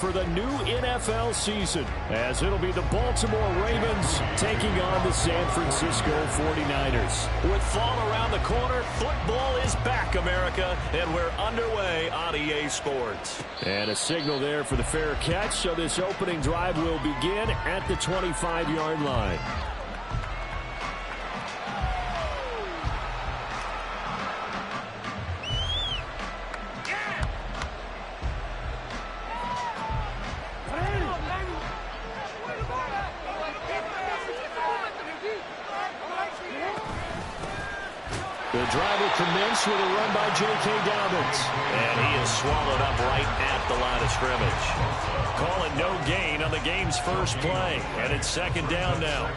For the new NFL season, as it'll be the Baltimore Ravens taking on the San Francisco 49ers. With fall around the corner, football is back, America, and we're underway on EA Sports. And a signal there for the fair catch, so this opening drive will begin at the 25-yard line. The drive will commence with a run by J.K. Dobbins. And he is swallowed up right at the line of scrimmage. Call it no gain on the game's first play. And it's second down now.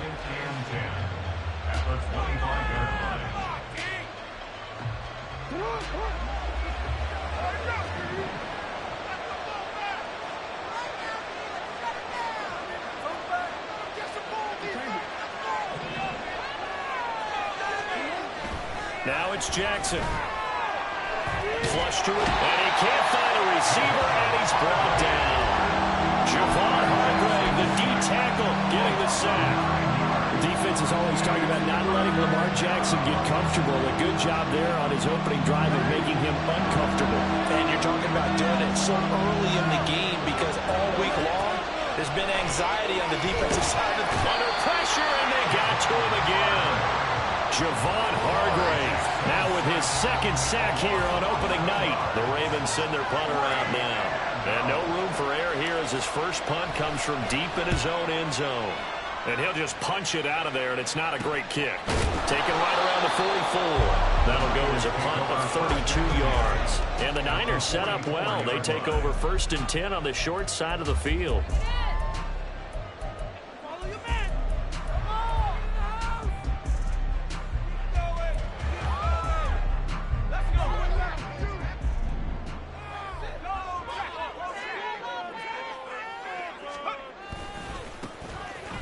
Now it's Jackson. Flush to it, and he can't find a receiver, and he's brought down. Javon Hargrave, the D-tackle, getting the sack. The defense is always talking about not letting Lamar Jackson get comfortable. A good job there on his opening drive of making him uncomfortable. And you're talking about doing it so early in the game because all week long there's been anxiety on the defensive side of the under pressure, and they got to him again. Javon Hargrave, now with his second sack here on opening night. The Ravens send their punter out now. And no room for error here as his first punt comes from deep in his own end zone. And he'll just punch it out of there, and it's not a great kick. Taken right around the 44. That'll go as a punt of 32 yards. And the Niners set up well. They take over 1st and 10 on the short side of the field.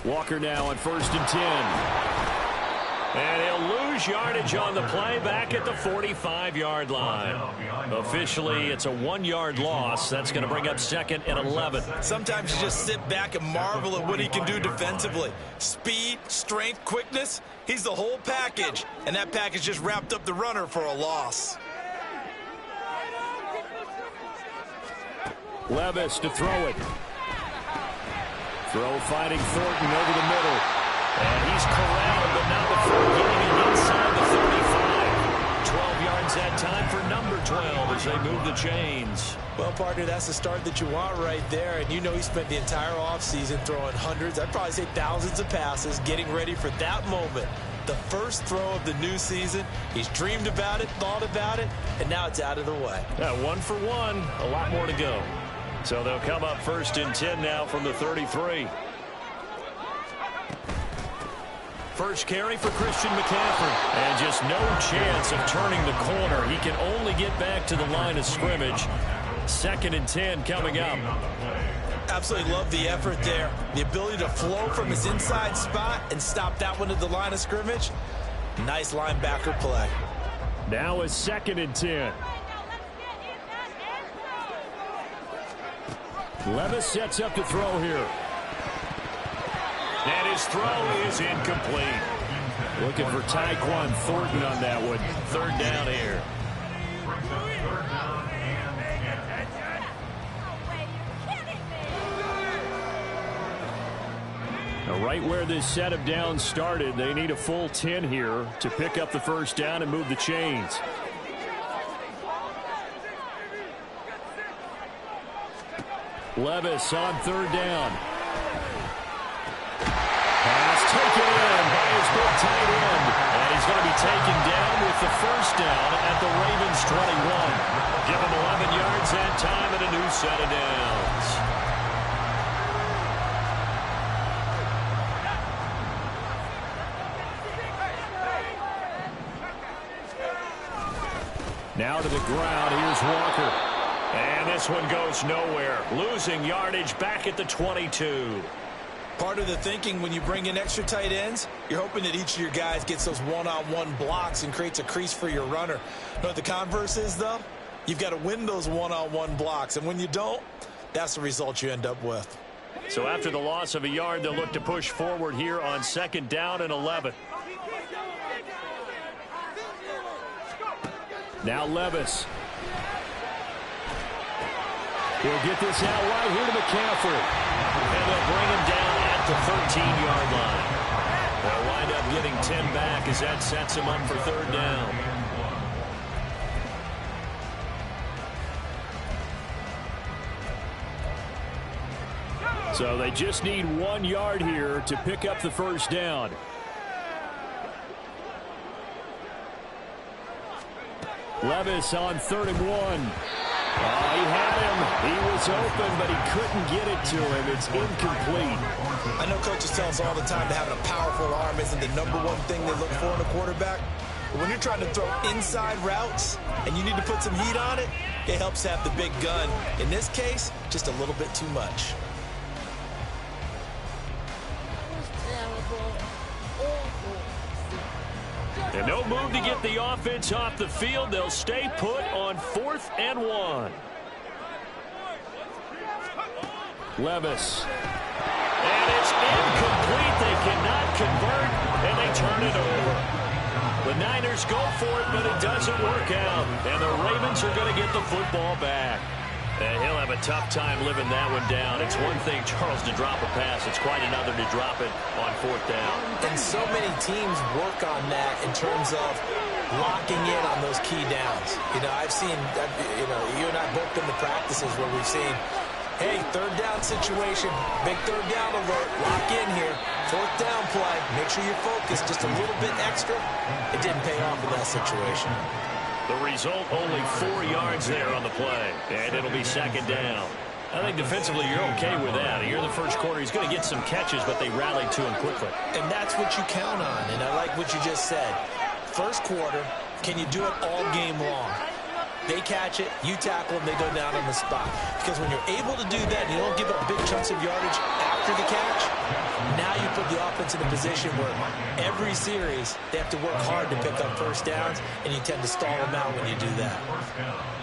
Walker now on 1st and 10. And he'll lose yardage on the play back at the 45-yard line. Officially, it's a 1-yard loss. That's going to bring up 2nd and 11. Sometimes you just sit back and marvel at what he can do defensively. Speed, strength, quickness, he's the whole package. And that package just wrapped up the runner for a loss. Levis to throw it. Throw fighting Thornton over the middle. And he's corralled, but now before getting him inside the 35. 12 yards that time for number 12 as they move the chains. Well, partner, that's the start that you want right there. And you know he spent the entire offseason throwing hundreds, I'd probably say thousands of passes, getting ready for that moment. The first throw of the new season. He's dreamed about it, thought about it, and now it's out of the way. Yeah, 1 for 1. A lot more to go. So they'll come up 1st and 10 now from the 33. First carry for Christian McCaffrey. And just no chance of turning the corner. He can only get back to the line of scrimmage. 2nd and 10 coming up. Absolutely love the effort there. The ability to flow from his inside spot and stop that one at the line of scrimmage. Nice linebacker play. Now is 2nd and 10. Levis sets up to throw here. And his throw is incomplete. Looking for Tyquan Thornton on that one. 3rd down here. Now right where this set of downs started, they need a full 10 here to pick up the 1st down and move the chains. Levis on 3rd down. Pass taken in by his big tight end. And he's going to be taken down with the 1st down at the Ravens 21. Give him 11 yards that time and a new set of downs. Now to the ground. Here's Walker. And this one goes nowhere. Losing yardage back at the 22. Part of the thinking when you bring in extra tight ends, you're hoping that each of your guys gets those one-on-one blocks and creates a crease for your runner. You know what the converse is, though? You've got to win those one-on-one blocks. And when you don't, that's the result you end up with. So after the loss of a yard, they'll look to push forward here on 2nd down and 11. Now Levis. He'll get this out right here to McCaffrey. And they'll bring him down at the 13-yard line. They'll wind up getting 10 back as that sets him up for 3rd down. So they just need 1 yard here to pick up the 1st down. Levis on 3rd and 1. Oh, he had him. He was open, but he couldn't get it to him. It's incomplete. I know coaches tell us all the time that having a powerful arm isn't the #1 thing they look for in a quarterback. But when you're trying to throw inside routes and you need to put some heat on it, it helps have the big gun. In this case, just a little bit too much. And no move to get the offense off the field. They'll stay put on 4th and 1. Levis. And it's incomplete. They cannot convert, and they turn it over. The Niners go for it, but it doesn't work out. And the Ravens are going to get the football back. And he'll have a tough time living that one down. It's one thing, Charles, to drop a pass. It's quite another to drop it on 4th down. And so many teams work on that in terms of locking in on those key downs. You know, I've seen, you and I both been to practices where we've seen, hey, 3rd down situation, big 3rd down alert, lock in here. 4th down play, make sure you're focused just a little bit extra. It didn't pay off in that situation. The result, only 4 yards there on the play. And it'll be 2nd down. I think defensively you're okay with that. Here in the first quarter, he's going to get some catches, but they rallied to him quickly. And that's what you count on. And I like what you just said. First quarter, can you do it all game long? They catch it, you tackle them, they go down on the spot. Because when you're able to do that and you don't give up big chunks of yardage after the catch, now you put the offense in a position where every series they have to work hard to pick up 1st downs, and you tend to stall them out when you do that.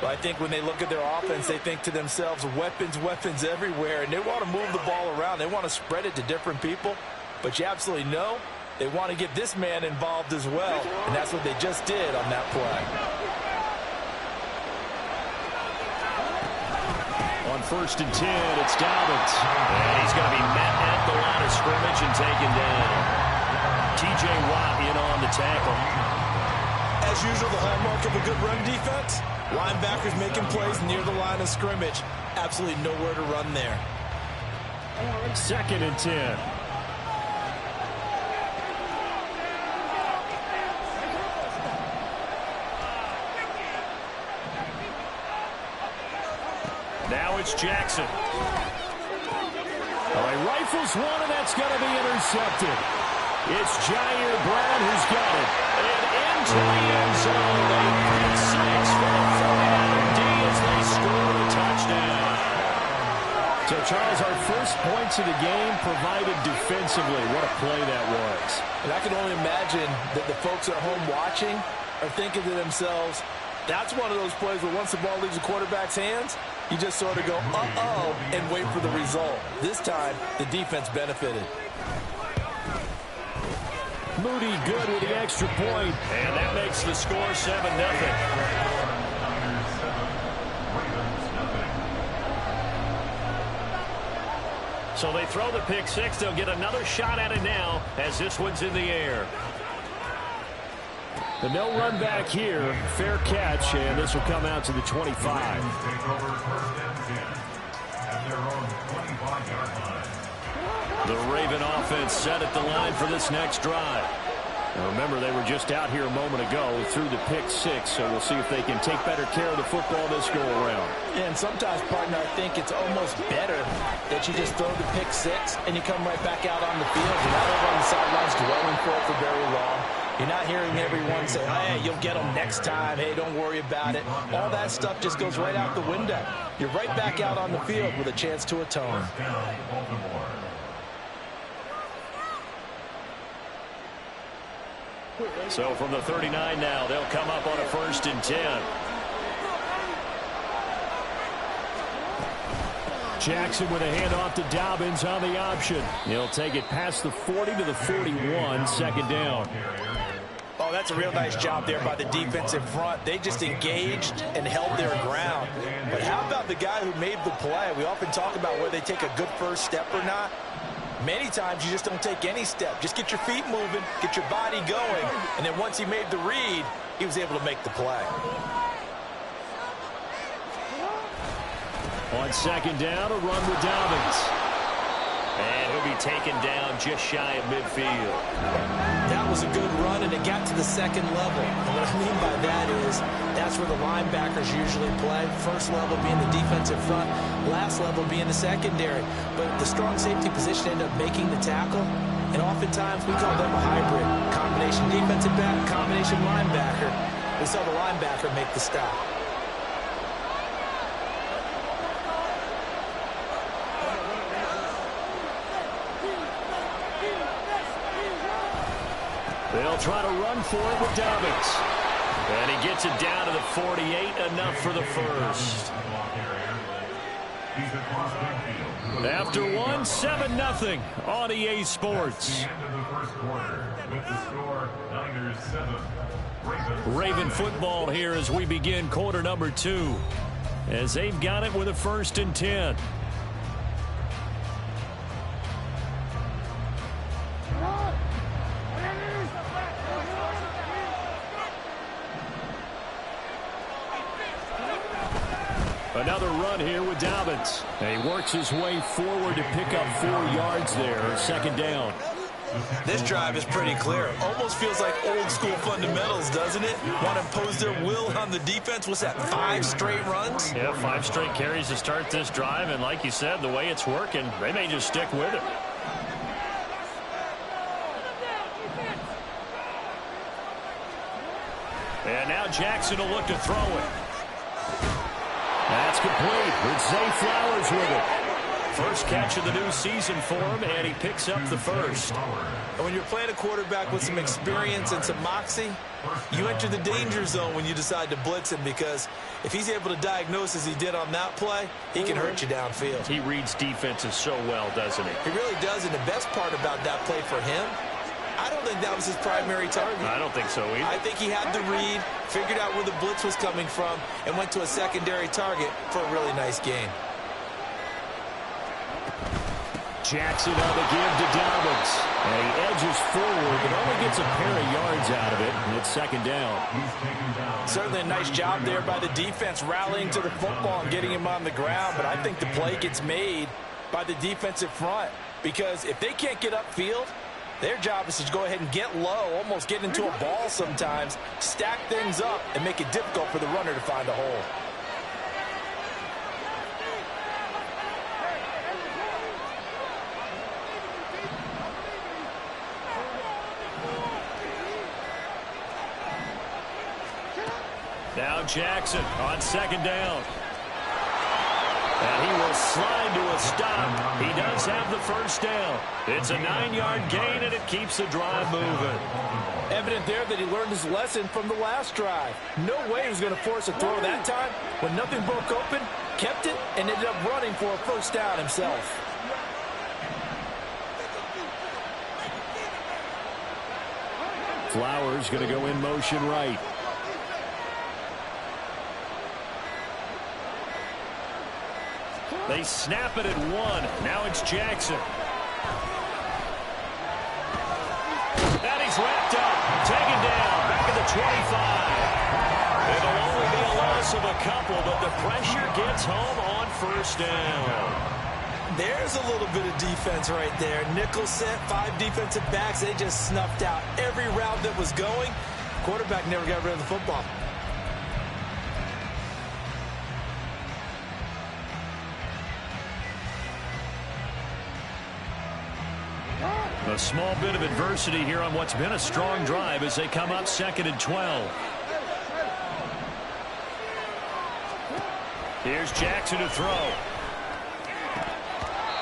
Well, I think when they look at their offense, they think to themselves, weapons, weapons everywhere, and they want to move the ball around. They want to spread it to different people, but you absolutely know they want to get this man involved as well, and that's what they just did on that play. On 1st and 10, it's Dobbins. And he's going to be met at the line of scrimmage and taken down. T.J. Watt in on the tackle. As usual, the hallmark of a good run defense, linebackers making plays near the line of scrimmage. Absolutely nowhere to run there. 2nd and 10. Now it's Jackson. Oh, he rifles one, and that's going to be intercepted. It's Jair Brown who's got it. And into the end zone. They pick 6 for the 49er D as they score a touchdown. So, Charles, our first points of the game provided defensively. What a play that was. And I can only imagine that the folks at home watching are thinking to themselves, that's one of those plays where once the ball leaves the quarterback's hands, you just sort of go, uh-oh, and wait for the result. This time, the defense benefited. Moody good with the extra point. And that makes the score 7-0. So they throw the pick 6. They'll get another shot at it now as this one's in the air. The no run back here, fair catch, and this will come out to the 25. The Raven offense set at the line for this next drive. Now remember, they were just out here a moment ago through the pick 6, so we'll see if they can take better care of the football this go around. Yeah, and sometimes, partner, I think it's almost better that you just throw the pick 6 and you come right back out on the field. You're not over on the sidelines dwelling for it for very long. You're not hearing everyone say, hey, you'll get them next time. Hey, don't worry about it. All that stuff just goes right out the window. You're right back out on the field with a chance to atone. So from the 39 now, they'll come up on a 1st and 10. Jackson with a handoff to Dobbins on the option. He'll take it past the 40 to the 41, second down. Oh, that's a real nice job there by the defensive front. They just engaged and held their ground. But how about the guy who made the play? We often talk about whether they take a good first step or not. Many times you just don't take any step. Just get your feet moving, get your body going, and then once he made the read, he was able to make the play. On second down, a run with Dobbins. And he'll be taken down just shy of midfield. That was a good run, and it got to the second level. And what I mean by that is that's where the linebackers usually play. First level being the defensive front, last level being the secondary. But the strong safety position ended up making the tackle, and oftentimes we call them a hybrid. Combination defensive back, combination linebacker. We saw the linebacker make the stop. They'll try to run for it with Dobbins. And he gets it down to the 48, enough for the first. After one, 7-0 on EA Sports. Raven football here as we begin quarter number 2. As they've got it with a 1st and 10. Another run here with Dobbins. And he works his way forward to pick up 4 yards there. Second down. This drive is pretty clear. Almost feels like old school fundamentals, doesn't it? Want to impose their will on the defense. What's that, 5 straight runs? Yeah, 5 straight carries to start this drive. And like you said, the way it's working, they may just stick with it. And now Jackson will look to throw it. That's complete with Zay Flowers with it. First catch of the new season for him, and he picks up the first. And when you're playing a quarterback with some experience and some moxie, you enter the danger zone when you decide to blitz him, because if he's able to diagnose as he did on that play, he can hurt you downfield. He reads defenses so well, doesn't he? He really does, and the best part about that play for him, I don't think that was his primary target. I don't think so either. I think he had the read, figured out where the blitz was coming from, and went to a secondary target for a really nice gain. Jackson on the give to Dobbins. And he edges forward, but only gets a pair of yards out of it, and it's second down. Certainly a nice job there by the defense, rallying to the football and getting him on the ground. But I think the play gets made by the defensive front, because if they can't get upfield, their job is to go ahead and get low, almost get into a ball sometimes, stack things up, and make it difficult for the runner to find a hole. Now Jackson on second down. And he will slide to a stop. He does have the first down. It's a 9-yard gain, and it keeps the drive moving. Evident there that he learned his lesson from the last drive. No way he was going to force a throw that time. When nothing broke open, kept it, and ended up running for a first down himself. Flowers going to go in motion right. They snap it at 1. Now it's Jackson. And he's wrapped up. Taken down. Back at the 25. It'll only be a loss of a couple, but the pressure gets home on first down. There's a little bit of defense right there. Nickel set, 5 defensive backs. They just snuffed out every route that was going. Quarterback never got rid of the football. A small bit of adversity here on what's been a strong drive as they come up 2nd and 12. Here's Jackson to throw.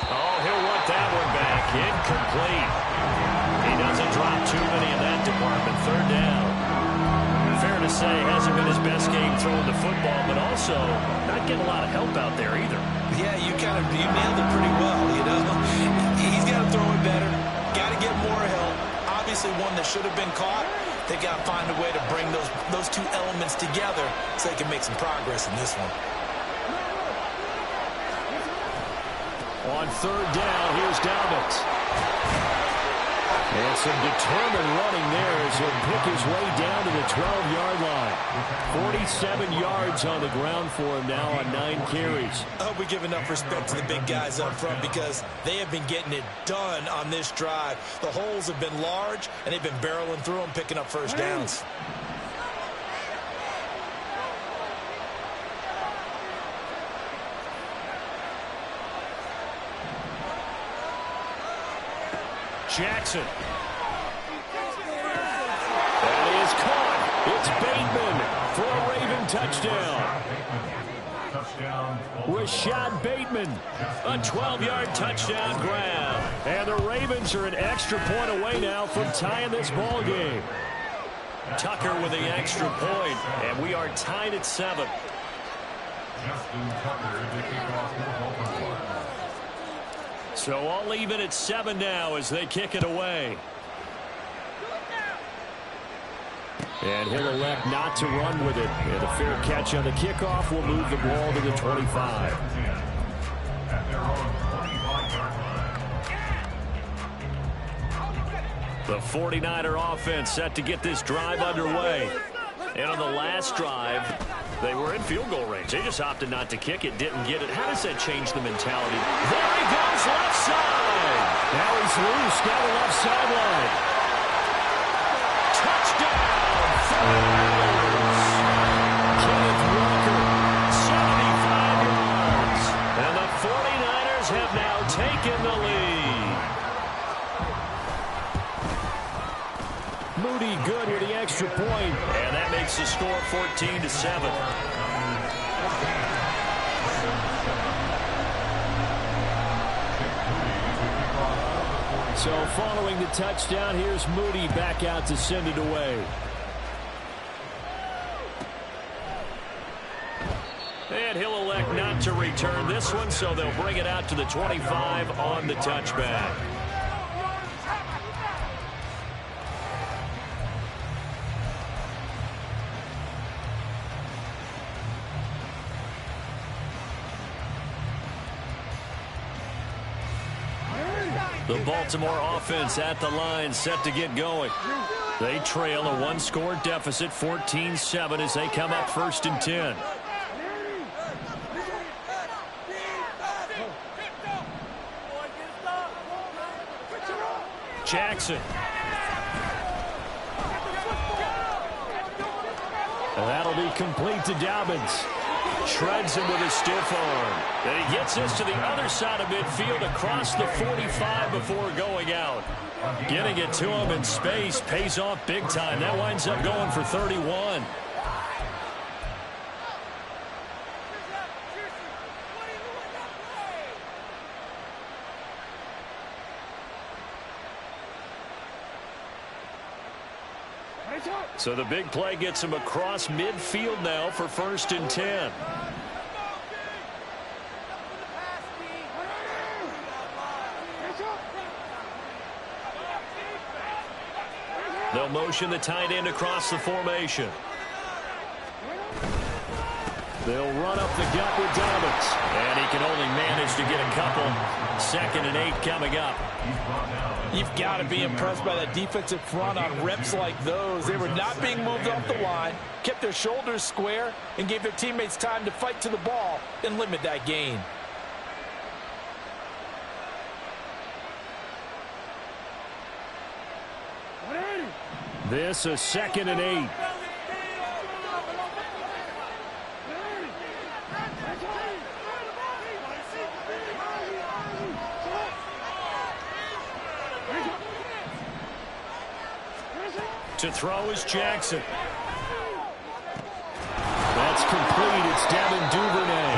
Oh, he'll want that one back. Incomplete. He doesn't drop too many in that department. 3rd down. Fair to say, hasn't been his best game throwing the football, but also not getting a lot of help out there either. Yeah, you nailed it pretty well, you know. He's got to throw it better. Got to get more help. Obviously one that should have been caught. They got to find a way to bring those two elements together so they can make some progress in this one. On third down, here's Dobbins. And some determined running there as he'll pick his way down to the 12-yard line. 47 yards on the ground for him now on 9 carries. I hope we give enough respect to the big guys up front because they have been getting it done on this drive. The holes have been large, and they've been barreling through them, picking up first downs. Jackson. That is caught. It's Bateman for a Raven touchdown. Rashad Bateman, a 12-yard touchdown grab. And the Ravens are an extra point away now from tying this ball game. Tucker with the extra point, and we are tied at 7. So I'll leave it at 7 now as they kick it away. And he'll elect not to run with it. And a fair catch on the kickoff will move the ball to the 25. The 49er offense set to get this drive underway. And on the last drive, they were in field goal range. They just opted not to kick it, didn't get it. How does that change the mentality? There he goes, left side. Now he's loose down the left sideline. Touchdown, Falcons. Kenneth Walker, 75 yards. And the 49ers have now taken the lead. Moody good with the extra point. And that makes the score 14-7. So following the touchdown, here's Moody back out to send it away. And he'll elect not to return this one, so they'll bring it out to the 25 on the touchback. The Baltimore offense at the line, set to get going. They trail a 1-score deficit, 14-7, as they come up 1st and 10. Jackson. And that'll be complete to Dobbins. Shreds him with a stiff arm. And he gets this to the other side of midfield across the 45 before going out. Getting it to him in space pays off big time. That winds up going for 31. So the big play gets him across midfield now for 1st and 10. They'll motion the tight end across the formation. They'll run up the gut with Dobbins. And he can only manage to get a couple. 2nd and 8 coming up. You've got to be impressed by that defensive front on reps like those. They were not being moved off the line, kept their shoulders square, and gave their teammates time to fight to the ball and limit that gain. This is 2nd and 8. To throw is Jackson. That's complete. It's Devin Duvernay.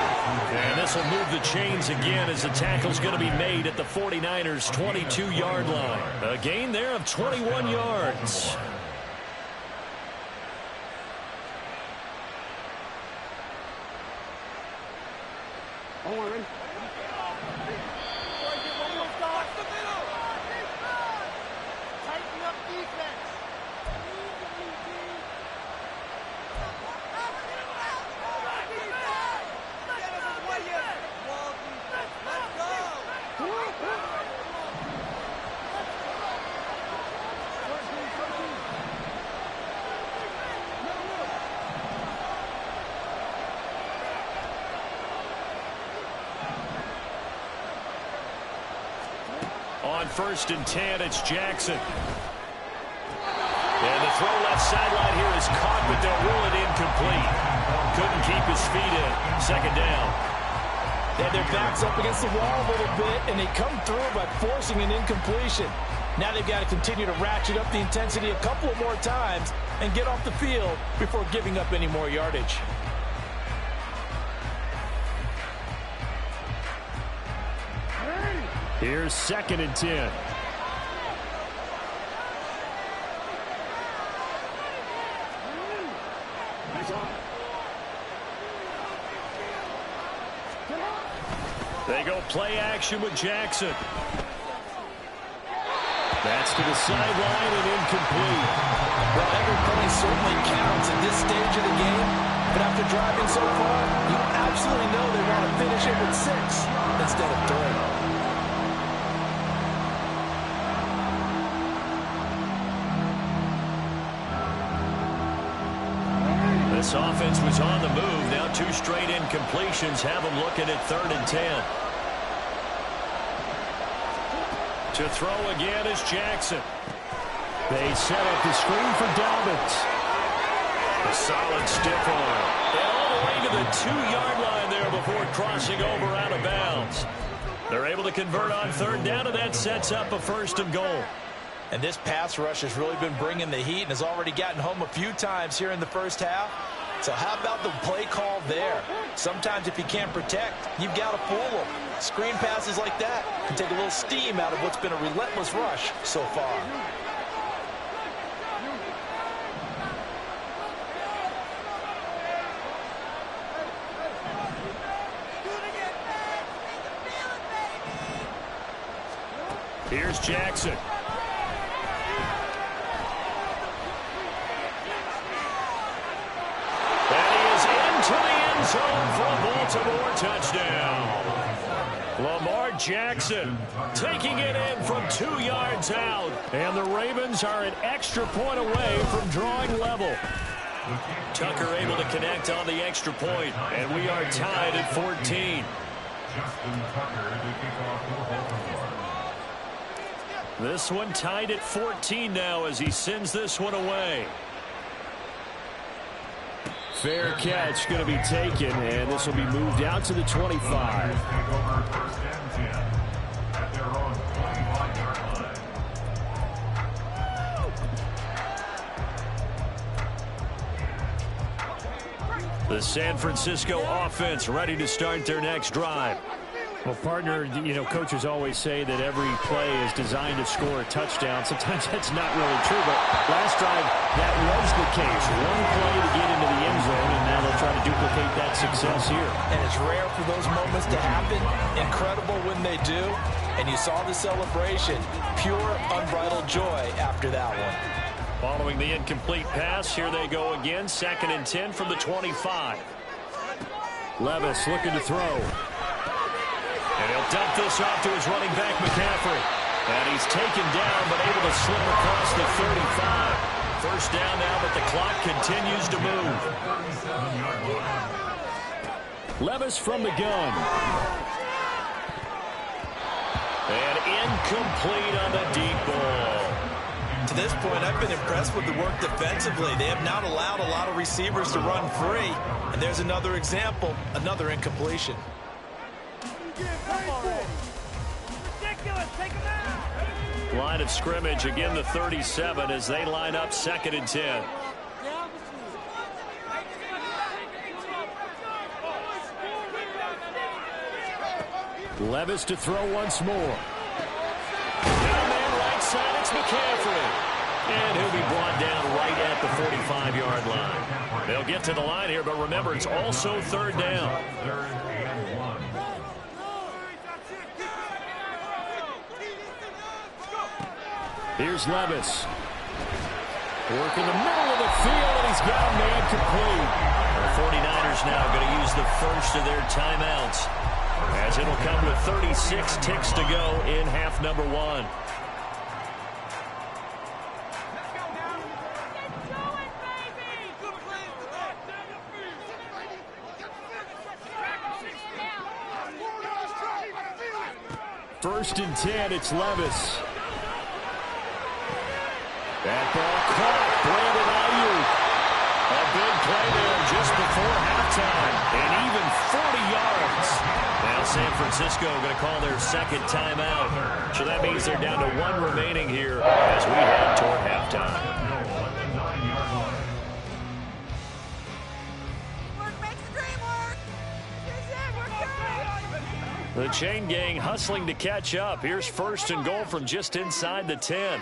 And this will move the chains again as the tackle's going to be made at the 49ers' 22-yard line. A gain there of 21 yards. Hold on, ready? On 1st and 10, it's Jackson. And the throw left sideline here is caught, but they'll rule it incomplete. Couldn't keep his feet in. 2nd down. They had their backs up against the wall a little bit, and they come through by forcing an incompletion. Now they've got to continue to ratchet up the intensity a couple more times and get off the field before giving up any more yardage. Here's 2nd and 10. They go play action with Jackson. That's to the sideline and incomplete. Well, every play certainly counts at this stage of the game, but after driving so far, you absolutely know they want to finish it with 6 instead of 3. This offense was on the move. Now 2 straight incompletions have them looking at 3rd and 10. To throw again is Jackson. They set up the screen for Dobbins. A solid stiff arm. And all the way to the 2-yard line there before crossing over out of bounds. They're able to convert on 3rd down, and that sets up a 1st and goal. And this pass rush has really been bringing the heat and has already gotten home a few times here in the first half. So how about the play call there? Sometimes if you can't protect, you've got to fool them. Screen passes like that can take a little steam out of what's been a relentless rush so far. Here's Jackson. To the end zone for a Baltimore touchdown. Lamar Jackson taking it in from 2 yards out. And the Ravens are an extra point away from drawing level. Tucker able to connect on the extra point, and we are tied at 14. This one tied at 14 now as he sends this one away. Fair catch going to be taken, and this will be moved out to the 25. The San Francisco offense ready to start their next drive. Well, partner, you know, coaches always say that every play is designed to score a touchdown. Sometimes that's not really true, but last drive, that was the case. One play to get into the end zone, and now they'll try to duplicate that success here. And it's rare for those moments to happen. Incredible when they do. And you saw the celebration. Pure, unbridled joy after that one. Following the incomplete pass, here they go again. 2nd and 10 from the 25. Levis looking to throw. And he'll dump this off to his running back, McCaffrey. And he's taken down, but able to slip across the 35. 1st down now, but the clock continues to move. Levis from the gun. And incomplete on the deep ball. To this point, I've been impressed with the work defensively. They have not allowed a lot of receivers to run free. And there's another example, another incompletion. Line of scrimmage, again the 37 as they line up 2nd and 10. Levis to throw once more. Down man right side, it's McCaffrey. And he'll be brought down right at the 45-yard line. They'll get to the line here, but remember, it's also 3rd down. Here's Levis. Work in the middle of the field, and he's got a man complete. The 49ers now going to use the first of their timeouts. as it'll come with 36 ticks to go in half number one. First and 10, it's Levis. That ball caught. Brandon Ayuk. A big play there just before halftime. And even 40 yards. Now San Francisco going to call their second timeout. So that means they're down to one remaining here as we head toward halftime. The chain gang hustling to catch up. Here's first and goal from just inside the 10.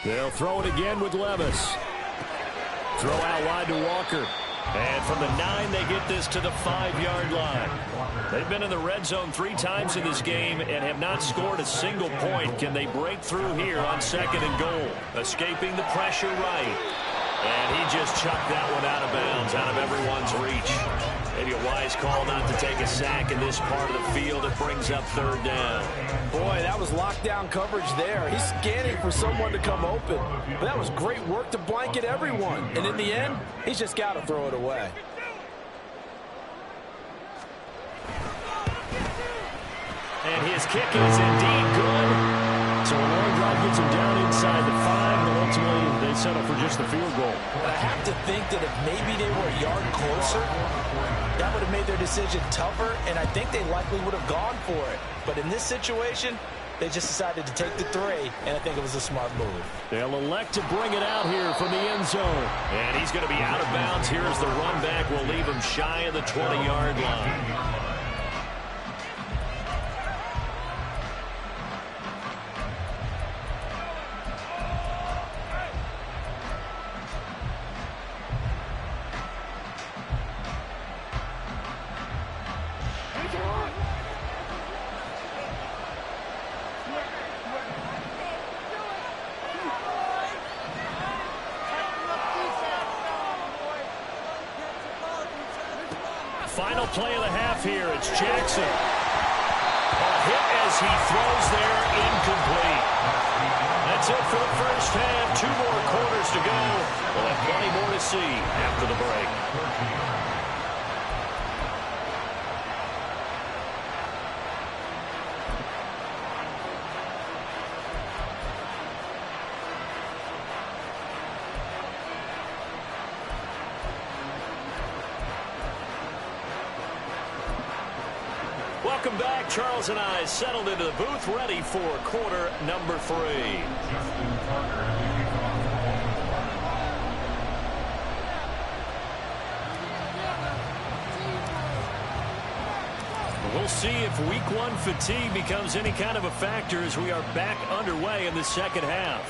They'll throw it again with Levis. Throw out wide to Walker. And from the 9, they get this to the 5-yard line. They've been in the red zone 3 times in this game and have not scored a single point. Can they break through here on second and goal? Escaping the pressure right. And he just chucked that one out of bounds, out of everyone's reach. Maybe a wise call not to take a sack in this part of the field. It brings up third down. Boy, that was lockdown coverage there. He's scanning for someone to come open. But that was great work to blanket everyone. And in the end, he's just got to throw it away. And his kick is indeed good. So a long drive gets him down inside the 5, but ultimately they settle for just the field goal. But I have to think that if maybe they were a yard closer, that would have made their decision tougher, and I think they likely would have gone for it. But in this situation, they just decided to take the 3, and I think it was a smart move. They'll elect to bring it out here from the end zone. And he's going to be out of bounds. Here's the run back. Will leave him shy of the 20-yard line. Final play of the half here. It's Jackson. A hit as he throws there, incomplete. That's it for the first half. 2 more quarters to go. We'll have plenty more to see after the break. Welcome back. Charles and I settled into the booth, ready for quarter number 3. We'll see if week 1 fatigue becomes any kind of a factor as we are back underway in the second half.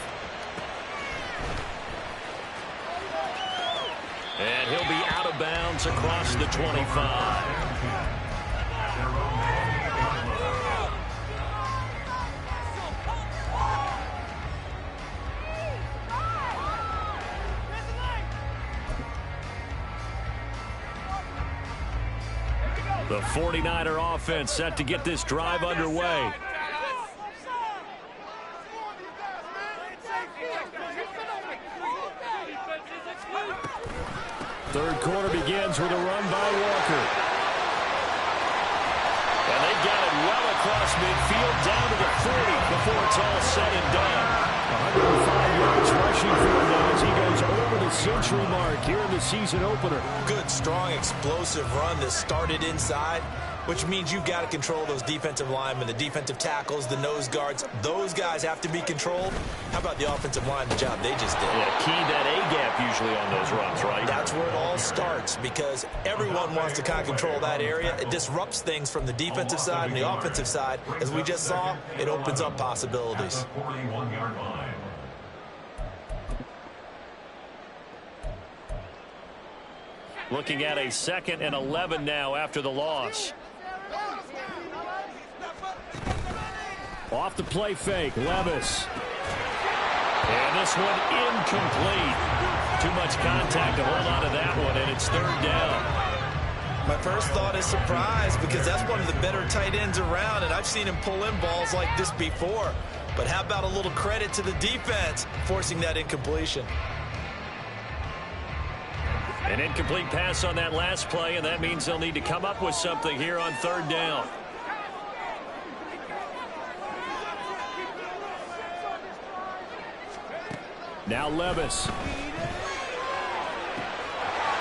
And he'll be out of bounds across the 25. The 49er offense set to get this drive underway. Third quarter begins with a run by Walker. And they got it well across midfield down to the 40 before it's all said and done. 105 yards rushing for him now as he goes over the century mark here in the season opener. Good, strong, explosive run that started inside, which means you've got to control those defensive linemen, the defensive tackles, the nose guards. Those guys have to be controlled. How about the offensive line, the job they just did? Yeah, key that A-gap usually on those runs, right? That's where it all starts because everyone wants to kind of control that area. It disrupts things from the defensive side and the offensive side. As we just saw, it opens up possibilities. Looking at a 2nd and 11 now after the loss. Off the play fake, Levis. And this one incomplete. Too much contact to hold on to that one, and it's third down. My first thought is surprise because that's one of the better tight ends around, and I've seen him pull in balls like this before. But how about a little credit to the defense forcing that incompletion? An incomplete pass on that last play, and that means they'll need to come up with something here on third down. Now Levis.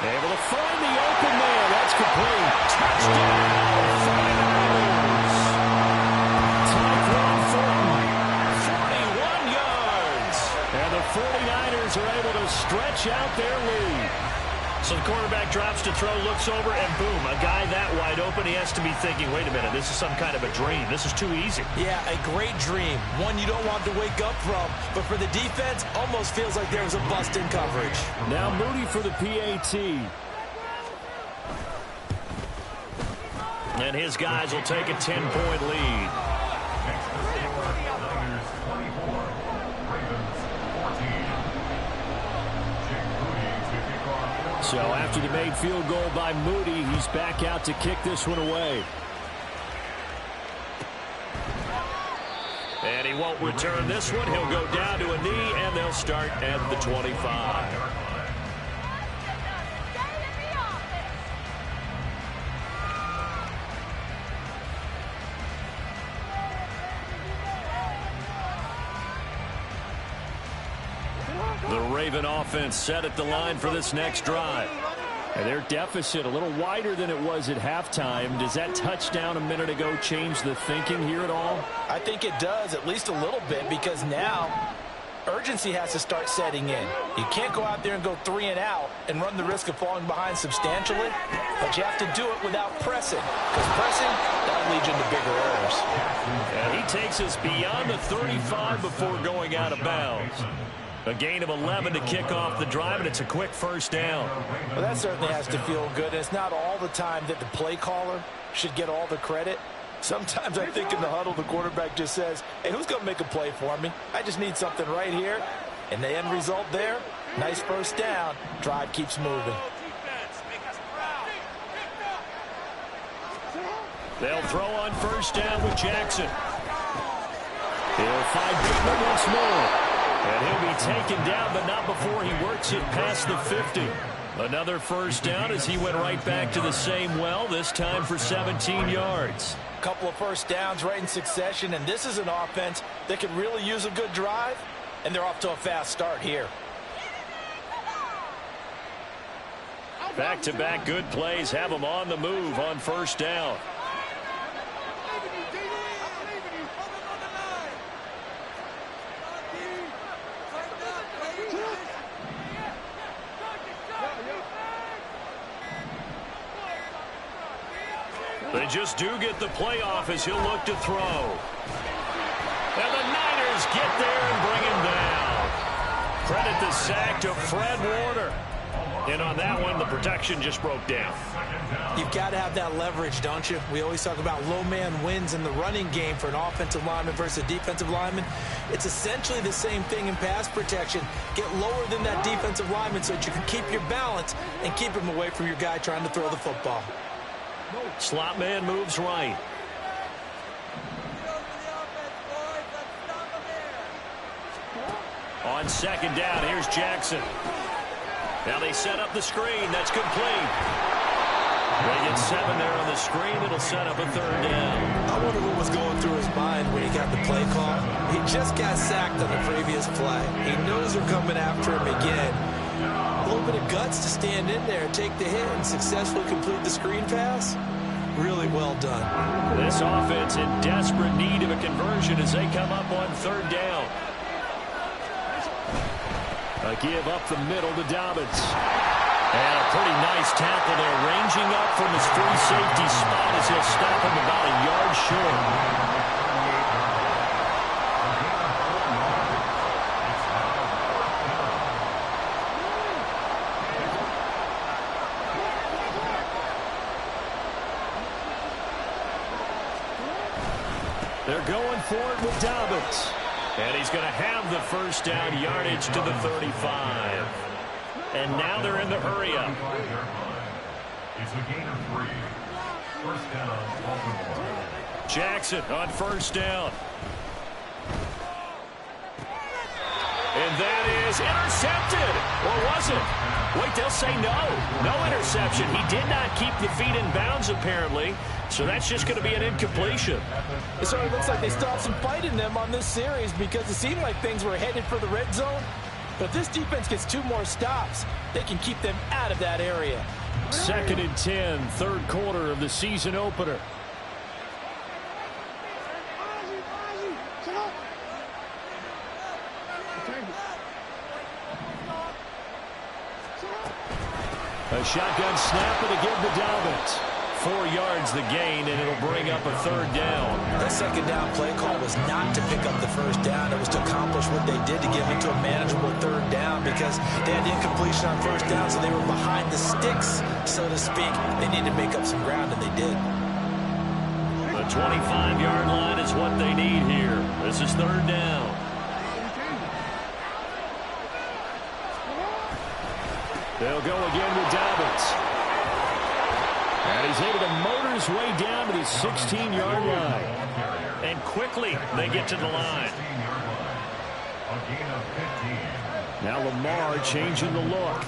Able to find the open man. That's complete. Touchdown, 49ers. Tyquan Thornton, 41 yards. And the 49ers are able to stretch out their lead. So the quarterback drops to throw, looks over, and boom, a guy that wide open, he has to be thinking, wait a minute, this is some kind of a dream. This is too easy. Yeah, a great dream. One you don't want to wake up from. But for the defense, almost feels like there was a bust in coverage. Now Moody for the PAT. And his guys will take a 10-point lead. So after the made field goal by Moody, he's back out to kick this one away. And he won't return this one. He'll go down to a knee, and they'll start at the 25. The Raven offense set at the line for this next drive. And their deficit a little wider than it was at halftime. Does that touchdown a minute ago change the thinking here at all? I think it does, at least a little bit, because now urgency has to start setting in. You can't go out there and go 3 and out and run the risk of falling behind substantially, but you have to do it without pressing, because pressing, that'll lead you into bigger errors. And he takes us beyond the 35 before going out of bounds. A gain of 11 to kick off the drive, and it's a quick first down. Well, that certainly has to feel good. It's not all the time that the play caller should get all the credit. Sometimes I think in the huddle, the quarterback just says, hey, who's going to make a play for me? I just need something right here. And the end result there, nice first down. Drive keeps moving. They'll throw on first down with Jackson. He'll find Bateman once more. And he'll be taken down, but not before he works it past the 50. Another first down as he went right back to the same well, this time for 17 yards. A couple of first downs right in succession, and this is an offense that could really use a good drive, and they're off to a fast start here. Back-to-back good plays have them on the move on first down. They just do get the play off as he'll look to throw. And the Niners get there and bring him down. Credit the sack to Fred Warner. And on that one, the protection just broke down. You've got to have that leverage, don't you? We always talk about low man wins in the running game for an offensive lineman versus a defensive lineman. It's essentially the same thing in pass protection. Get lower than that defensive lineman so that you can keep your balance and keep him away from your guy trying to throw the football. Slot man moves right. On second down, here's Jackson. Now they set up the screen. That's complete. They get 7 there on the screen. It'll set up a third down. I wonder what was going through his mind when he got the play call. He just got sacked on the previous play. He knows they're coming after him again. A little bit of guts to stand in there, take the hit, and successfully complete the screen pass. Really well done. This offense in desperate need of a conversion as they come up on third down. A give up the middle to Dobbins. And a pretty nice tackle there, ranging up from his free safety spot as he'll stop him about a yard short. They're going for it with Dobbins. And he's going to have the first down, yardage to the 35. And now they're in the hurry-up. It's a gain of 3. First down, Baltimore. Jackson on first down. And that is intercepted. Or was it? Wait, they'll say no. No interception. He did not keep the feet in bounds, apparently. So that's just going to be an incompletion. It certainly looks like they still have some fight in them on this series because it seemed like things were headed for the red zone. But if this defense gets 2 more stops, they can keep them out of that area. 2nd and 10, third quarter of the season opener. A shotgun snap and a give to Dobbins. 4 yards the gain, and it'll bring up a 3rd down. That 2nd down play call was not to pick up the 1st down. It was to accomplish what they did to get them into a manageable 3rd down because they had incompletion on 1st down, so they were behind the sticks, so to speak. They needed to make up some ground, and they did. The 25-yard line is what they need here. This is 3rd down. They'll go again with Dobbins. And he's able to motor his way down to the 16-yard line. And quickly they get to the line. Now Lamar changing the look.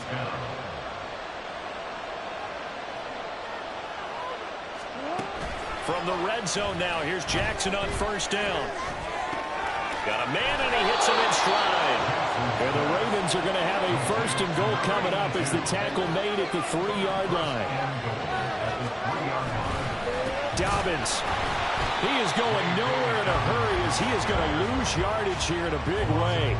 From the red zone now, here's Jackson on first down. Got a man, and he hits him in stride. And the Ravens are going to have a 1st and goal coming up as the tackle made at the 3-yard line. Dobbins. He is going nowhere in a hurry as he is going to lose yardage here in a big way.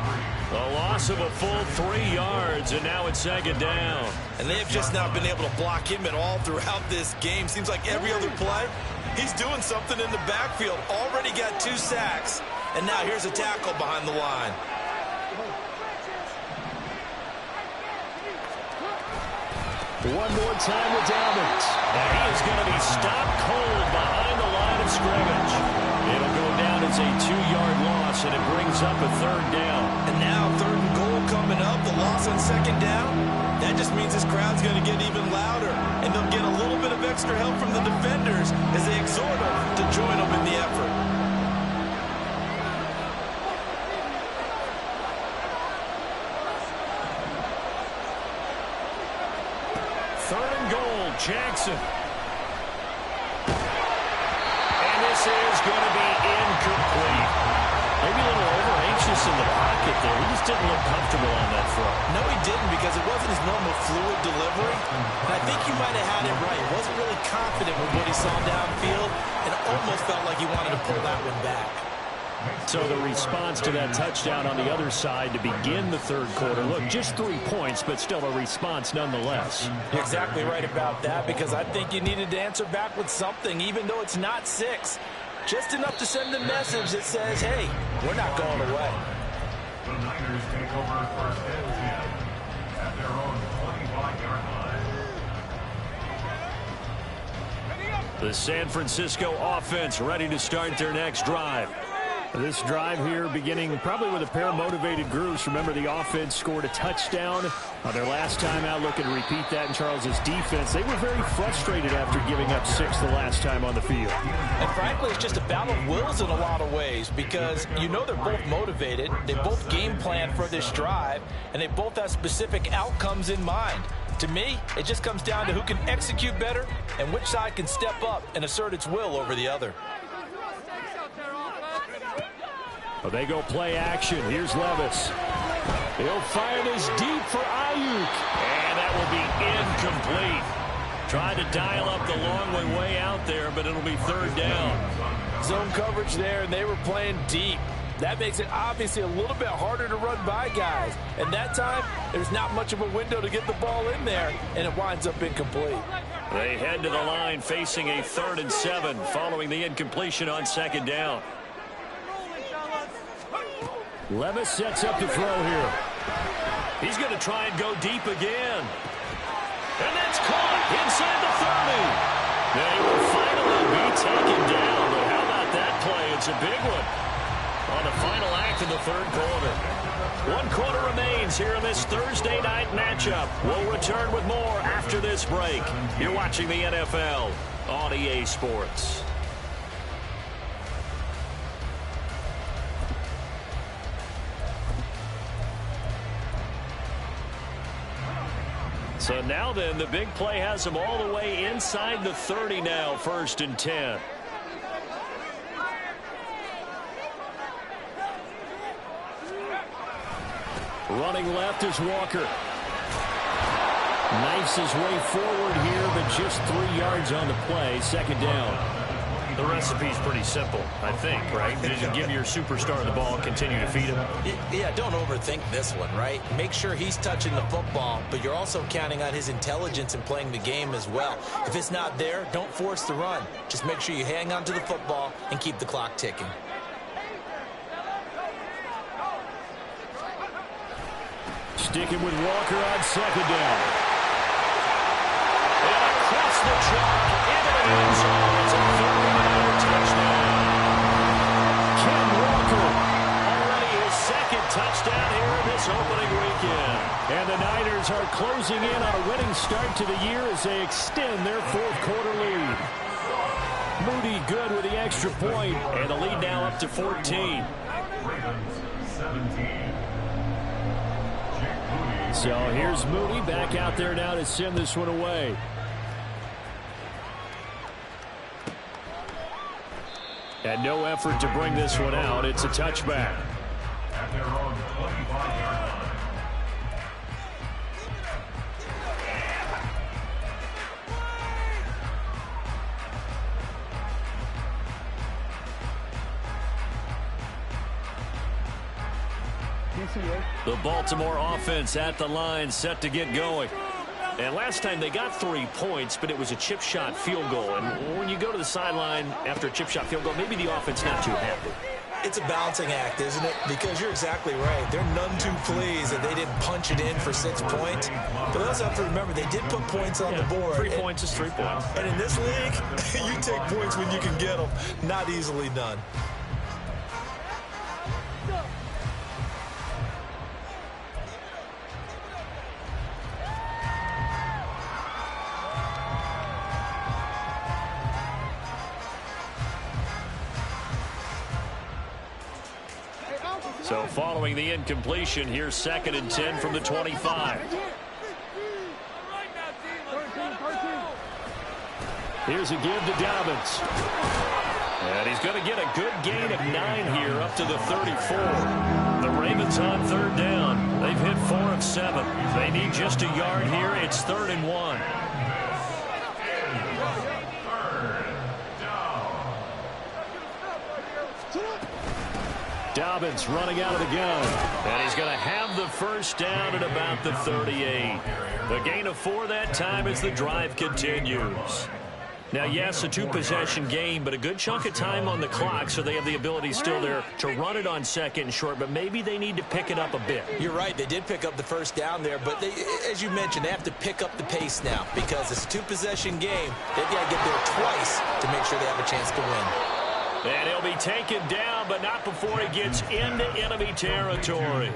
A loss of a full 3 yards, and now it's 2nd down. And they have just not been able to block him at all throughout this game. Seems like every other play, he's doing something in the backfield. Already got 2 sacks. And now here's a tackle behind the line. One more time with Dobbins. And he is going to be stopped cold behind the line of scrimmage. It'll go down as a 2-yard loss, and it brings up a 3rd down. And now 3rd and goal coming up. The loss on 2nd down. That just means this crowd's going to get even louder. And they'll get a little bit of extra help from the defenders as they exhort them to join them in the effort. Jackson. And this is going to be incomplete. Maybe a little over-anxious in the pocket there. He just didn't look comfortable on that throw. No, he didn't because it wasn't his normal fluid delivery. And I think you might have had it right. He wasn't really confident with what he saw downfield and almost felt like he wanted to pull that one back. So the response to that touchdown on the other side to begin the 3rd quarter. Look, just 3 points, but still a response nonetheless. You're exactly right about that because I think you needed to answer back with something, even though it's not 6. Just enough to send the message that says, hey, we're not going away. The Niners take over 1st and 10 at their own 25-yard line. The San Francisco offense ready to start their next drive. This drive here beginning probably with a pair of motivated groups. Remember, the offense scored a touchdown on their last time out. Looking to repeat that in Charles's defense. They were very frustrated after giving up 6 the last time on the field. And frankly, it's just a battle of wills in a lot of ways because you know they're both motivated. They both game plan for this drive, and they both have specific outcomes in mind. To me, it just comes down to who can execute better and which side can step up and assert its will over the other. Well, they go play action. Here's Levis. He'll fire this deep for Ayuk. And that will be incomplete. Tried to dial up the long way out there, but it'll be 3rd down. Zone coverage there, and they were playing deep. That makes it obviously a little bit harder to run by guys. And that time, there's not much of a window to get the ball in there, and it winds up incomplete. They head to the line facing a 3rd and 7 following the incompletion on 2nd down. Levis sets up to throw here. He's going to try and go deep again. And that's caught inside the 30. They will finally be taken down. But how about that play? It's a big one. on the final act of the third quarter. 1 quarter remains here in this Thursday night matchup. We'll return with more after this break. You're watching the NFL on EA Sports. So now then, the big play has them all the way inside the 30 now, 1st and 10. Running left is Walker. Knifes his way forward here, but just 3 yards on the play. 2nd down. The recipe's pretty simple, I think, right? Just give your superstar the ball and continue to feed him. Yeah, don't overthink this one, right? Make sure he's touching the football, but you're also counting on his intelligence in playing the game as well. If it's not there, don't force the run. Just make sure you hang on to the football and keep the clock ticking. Sticking with Walker on 2nd down. And across the chalk into the end zone. It's a 30-yard touchdown. Ken Walker, already his 2nd touchdown here in this opening weekend. And the Niners are closing in on a winning start to the year as they extend their 4th quarter lead. Moody good with the extra point, and the lead now up to 14. Ravens 17. So here's Moody back out there now to send this one away. And no effort to bring this one out. It's a touchback. At their own 25-yard line. The Baltimore offense at the line, set to get going. And last time they got 3 points, but it was a chip shot field goal. And when you go to the sideline after a chip shot field goal, maybe the offense not too happy. It's a balancing act, isn't it? Because you're exactly right. They're none too pleased that they didn't punch it in for 6 points. But they also have to remember they did put points on the board. 3 points is 3 points. And in this league, you take points when you can get them. Not easily done. So following the incompletion, here's 2nd and 10 from the 25. Here's a give to Dobbins. And he's going to get a good gain of 9 here up to the 34. The Ravens on 3rd down. They've hit 4 of 7. They need just a yard here. It's 3rd and 1. Dobbins running out of the gun. And he's going to have the 1st down at about the 38. The gain of 4 that time as the drive continues. Now, yes, a 2-possession game, but a good chunk of time on the clock, so they have the ability still there to run it on 2nd and short, but maybe they need to pick it up a bit. You're right. They did pick up the 1st down there, but they, as you mentioned, they have to pick up the pace now because it's a 2-possession game. They've got to get there twice to make sure they have a chance to win. And he'll be taken down, but not before he gets into enemy territory.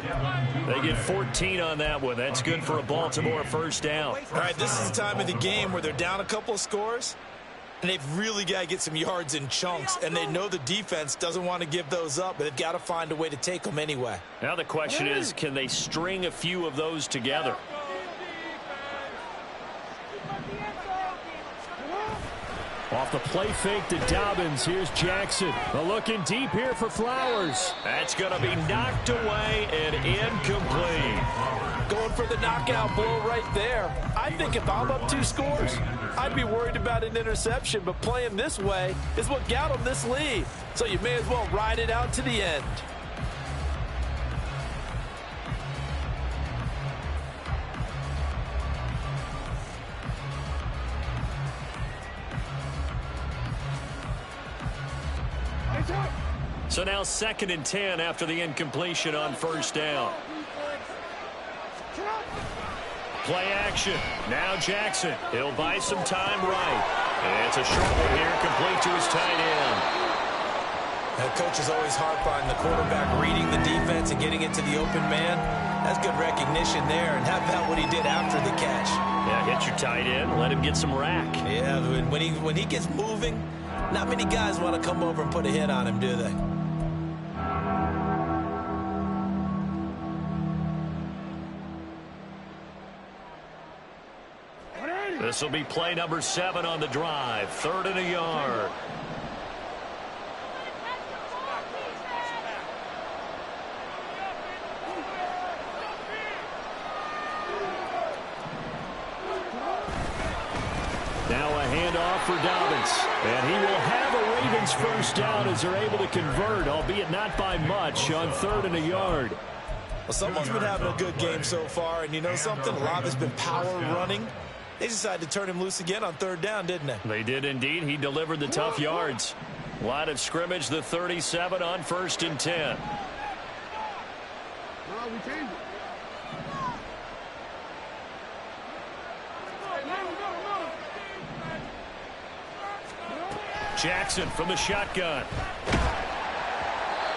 They get 14 on that one. That's good for a Baltimore 1st down. All right, this is the time of the game where they're down a couple of scores, and they've really got to get some yards in chunks, and they know the defense doesn't want to give those up, but they've got to find a way to take them anyway. Now the question is, can they string a few of those together? Off the play fake to Dobbins. Here's Jackson. Looking deep here for Flowers. That's going to be knocked away and incomplete. Going for the knockout blow right there. I think if I'm up 2 scores, I'd be worried about an interception, but playing this way is what got them this lead. So you may as well ride it out to the end. So now 2nd and 10 after the incompletion on 1st down. Play action. Now Jackson. He'll buy some time right. And it's a short one here, complete to his tight end. Now, coaches always harp on the quarterback reading the defense and getting it to the open man. That's good recognition there. And how about what he did after the catch? Yeah, hit your tight end, let him get some rack. Yeah, when he gets moving, not many guys want to come over and put a hit on him, do they? This will be play number 7 on the drive. 3rd and a yard. Now a handoff for Dobbins. And he will have a Ravens first down as they're able to convert, albeit not by much, on 3rd and a yard. Well, someone's been having a good game so far, and you know something? A lot of it's been power running. They decided to turn him loose again on 3rd down, didn't they? They did indeed. He delivered the tough yards. Line of scrimmage, the 37 on 1st and 10. Jackson from the shotgun.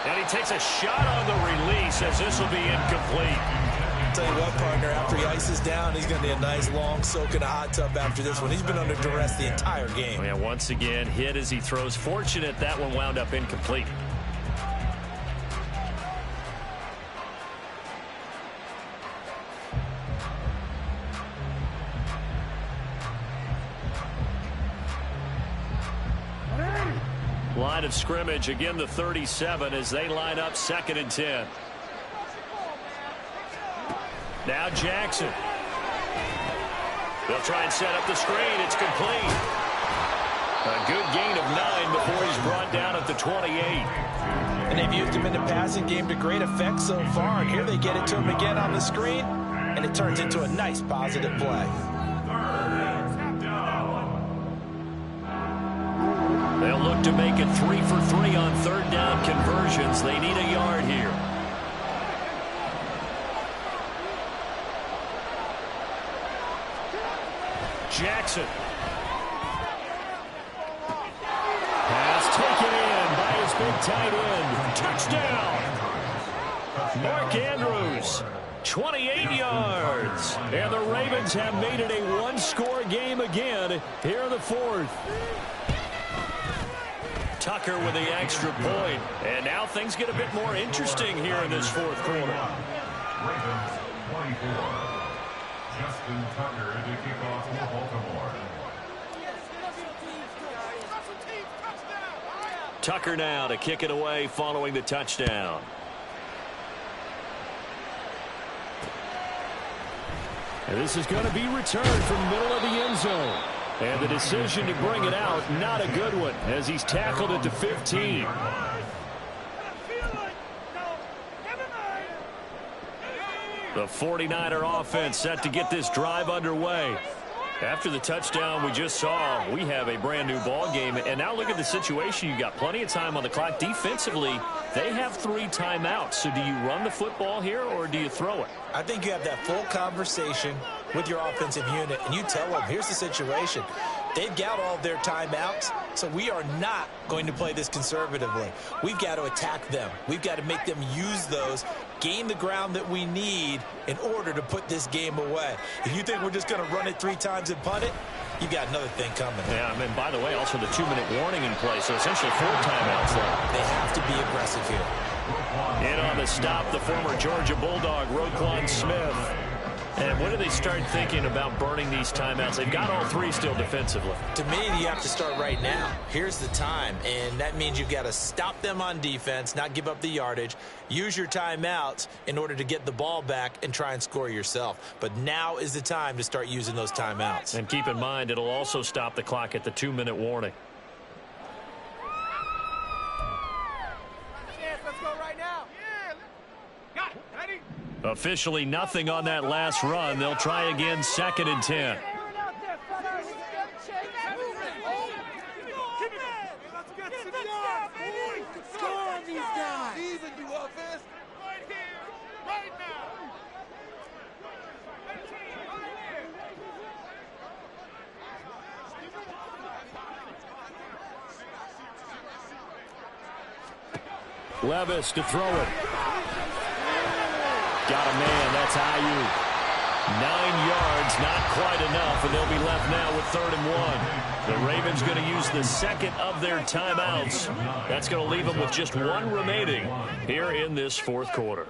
And he takes a shot on the release as this will be incomplete. Tell you what, partner, after he ices down, he's going to need a nice long soak in a hot tub after this one. He's been under duress the entire game. Yeah, once again, hit as he throws. Fortunate that one wound up incomplete. Line of scrimmage, again the 37 as they line up 2nd and 10. Now Jackson. They'll try and set up the screen. It's complete. A good gain of 9 before he's brought down at the 28. And they've used him in the passing game to great effect so far. And here they get it to him again on the screen, and it turns into a nice positive play. They'll look to make it 3 for 3 on 3rd down conversions. They need a yard here. Jackson. Pass taken in by his big tight end. Touchdown. Mark Andrews. 28 yards. And the Ravens have made it a one-score game again here in the 4th. Tucker with the extra point. And now things get a bit more interesting here in this 4th quarter. Ravens 24. Justin Tucker to kick off for Baltimore. Tucker now to kick it away following the touchdown. And this is going to be returned from the middle of the end zone. And the decision to bring it out, not a good one, as he's tackled at the 15. The 49er offense set to get this drive underway. After the touchdown we just saw, we have a brand new ball game. And now look at the situation. You've got plenty of time on the clock. Defensively, they have 3 timeouts. So do you run the football here or do you throw it? I think you have that full conversation with your offensive unit, and you tell them, here's the situation. They've got all of their timeouts, so we are not going to play this conservatively. We've got to attack them. We've got to make them use those, gain the ground that we need in order to put this game away. If you think we're just going to run it 3 times and punt it, you got another thing coming. Yeah, and by the way, also the 2-minute warning in place, so essentially 4 timeouts left. They have to be aggressive here. In on the stop, the former Georgia Bulldog, Roquan Smith. And when do they start thinking about burning these timeouts? They've got all 3 still defensively. To me, you have to start right now. Here's the time, and that means you've got to stop them on defense, not give up the yardage, use your timeouts in order to get the ball back and try and score yourself. But now is the time to start using those timeouts. And keep in mind, it'll also stop the clock at the 2-minute warning. Let's go right now. Yeah. Got it. Ready? Officially nothing on that last run. They'll try again, 2nd and 10. Levis to throw it. Got a man. That's Ayuk. 9 yards, not quite enough, and they'll be left now with 3rd and 1. The Ravens going to use the second of their timeouts. That's going to leave them with just 1 remaining here in this 4th quarter.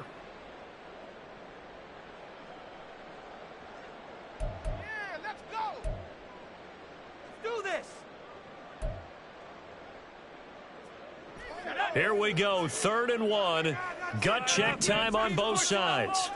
Yeah, let's go. Let's do this. Here we go, 3rd and 1. Gut check time on both sides.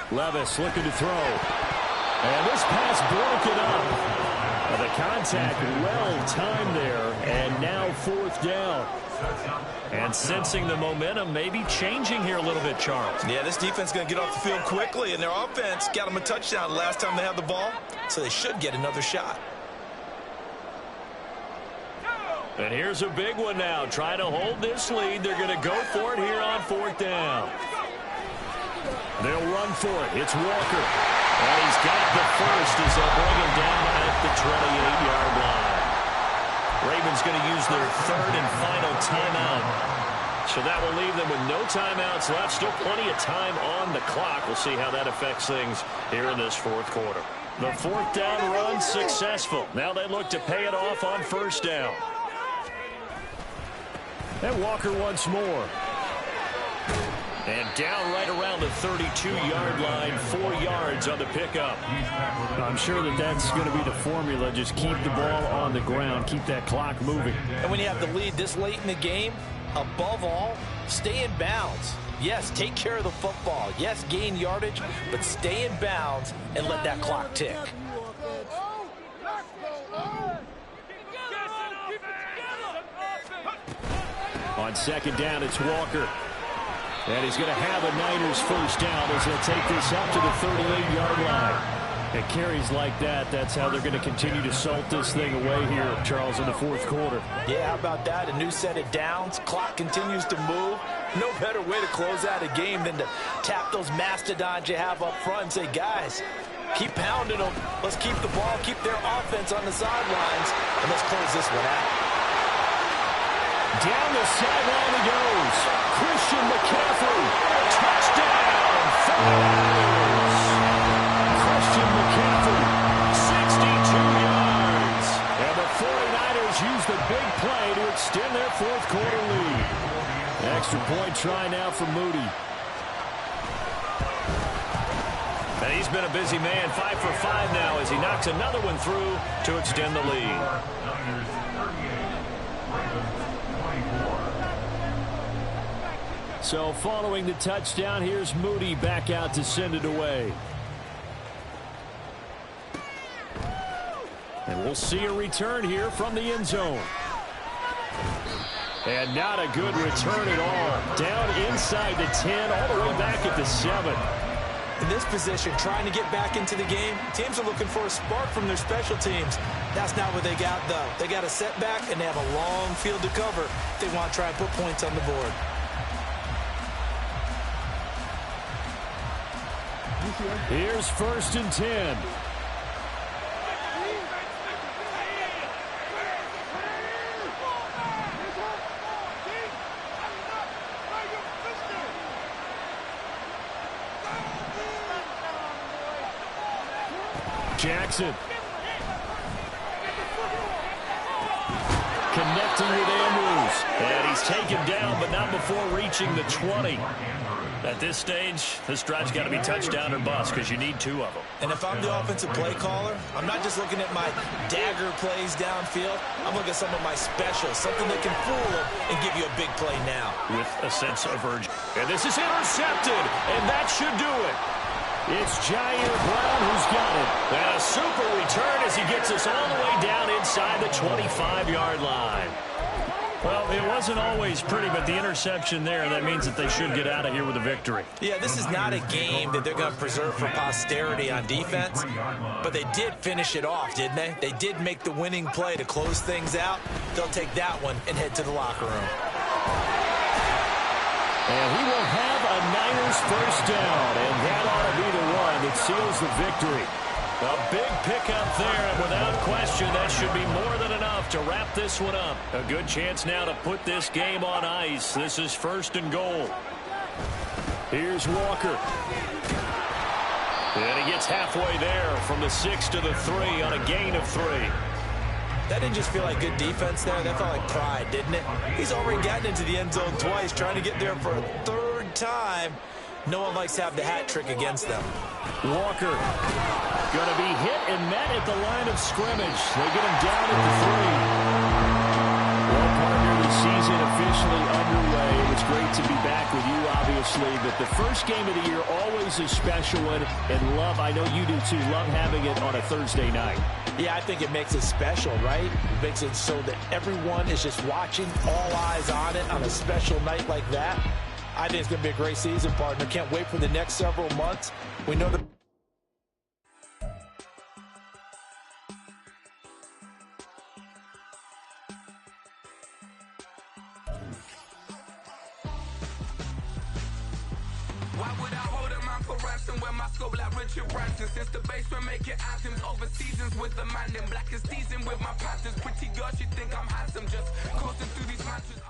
Levis looking to throw. And this pass broken up. The contact well timed there. And now 4th down. And sensing the momentum maybe changing here a little bit, Charles. Yeah, this defense is going to get off the field quickly, and their offense got them a touchdown last time they had the ball, so they should get another shot. And here's a big one now. Trying to hold this lead. They're going to go for it here on 4th down. They'll run for it. It's Walker. And he's got the first as they'll bring him down at the 28-yard line. Ravens going to use their 3rd and final timeout. So that will leave them with no timeouts left. Still plenty of time on the clock. We'll see how that affects things here in this 4th quarter. The 4th down run successful. Now they look to pay it off on 1st down. And Walker once more. And down right around the 32-yard line, 4 yards on the pickup. I'm sure that's going to be the formula. Just keep the ball on the ground, keep that clock moving. And when you have the lead this late in the game, above all, stay in bounds. Yes, take care of the football. Yes, gain yardage, but stay in bounds and let that clock tick. On 2nd down, it's Walker. And he's going to have a Niners 1st down as they'll take this up to the 38-yard line. And carries like that, that's how they're going to continue to salt this thing away here, Charles, in the 4th quarter. Yeah, how about that? A new set of downs. Clock continues to move. No better way to close out a game than to tap those mastodons you have up front and say, guys, keep pounding them. Let's keep the ball, keep their offense on the sidelines, and let's close this one out. Down the sideline he goes. Christian McCaffrey. Touchdown. Christian McCaffrey. 62 yards. And the 49ers use the big play to extend their 4th quarter lead. Extra point try now for Moody. And he's been a busy man, 5 for 5 now as he knocks another one through to extend the lead. So following the touchdown, here's Moody back out to send it away. And we'll see a return here from the end zone. And not a good return at all. Down inside the 10, all the way back at the 7. In this position, trying to get back into the game, teams are looking for a spark from their special teams. That's not what they got, though. They got a setback, and they have a long field to cover if they want to try and put points on the board. Here's 1st and 10. Jackson. Connecting with Andrews. And he's taken down, but not before reaching the 20. At this stage, this drive's got to be touchdown or bust because you need 2 of them. And if I'm the offensive play caller, I'm not just looking at my dagger plays downfield. I'm looking at some of my specials, something that can fool them and give you a big play now. With a sense of urgency. And this is intercepted, and that should do it. It's Jair Brown who's got it. And a super return as he gets us all the way down inside the 25-yard line. Well, it wasn't always pretty, but the interception there, that means that they should get out of here with a victory. Yeah, this is not a game that they're going to preserve for posterity on defense, but they did finish it off, didn't they? They did make the winning play to close things out. They'll take that one and head to the locker room. And he will have a Niners first down, and that ought to be the one that seals the victory. A big pickup there, and without question, that should be more than enough to wrap this one up. A good chance now to put this game on ice. This is 1st and goal. Here's Walker. And he gets halfway there from the 6 to the 3 on a gain of 3. That didn't just feel like good defense there. That felt like pride, didn't it? He's already gotten into the end zone twice, trying to get there for a 3rd time. No one likes to have the hat trick against them. Walker going to be hit and met at the line of scrimmage. They get him down at the 3. Well, partner, the season officially underway. It was great to be back with you, obviously. But the first game of the year always a special one. And love, I know you do too, love having it on a Thursday night. Yeah, I think it makes it special, right? It makes it so that everyone is just watching, all eyes on it on a special night like that. I think it's going to be a great season, partner. Can't wait for the next several months. We know the Why would I hold a man for ransom when my scope like Richard Branson? Since the basement making anthems over seasons with the man in black is teasing with my patterns. Pretty girl, she think I'm handsome, just coasting through these matches.